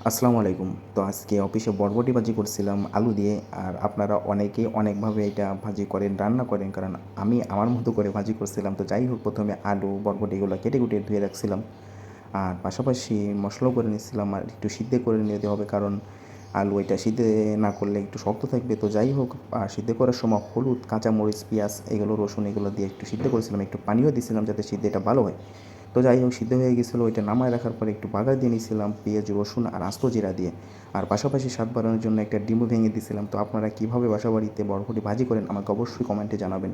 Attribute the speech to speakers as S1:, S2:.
S1: আসসালামু আলাইকুম। তো আজকে অফিসে বরবটি ভাজি করছিলাম আলু দিয়ে। আর আপনারা অনেকেই অনেকভাবে এটা ভাজি করেন, রান্না করেন। কারণ আমি আমার মতো করে ভাজি করছিলাম। তো যাই হোক, প্রথমে আলু, বরবটি এগুলো কেটে কুটে ধুয়ে রাখছিলাম। আর পাশাপাশি মশলাও করে নিচ্ছিলাম, আর একটু সিদ্ধ করে নিতে হবে, কারণ আলু এটা সিদ্ধ না করলে একটু শক্ত থাকবে। তো যাই হোক, সিদ্ধ করার সময় হলুদ, কাঁচামরিচ, পেঁয়াজ এগুলো, রসুন এগুলো দিয়ে একটু সিদ্ধ করেছিলাম। একটু পানিও দিয়েছিলাম যাতে সিদ্ধ এটা ভালো হয়। তো যাই হোক, সিদ্ধ হয়ে গেছিলো। ওইটা নামায় রাখার পরে একটু বাগার দিয়ে নিয়েছিলাম পেঁয়াজ, রসুন আর আস্ত জিরা দিয়ে। আর পাশাপাশি স্বাদ বাড়ানোর জন্য একটা ডিমও ভেঙে দিয়েছিলাম। তো আপনারা কীভাবে বাসা বাড়িতে বরবটি ভাজি করেন আমাকে অবশ্যই কমেন্টে জানাবেন।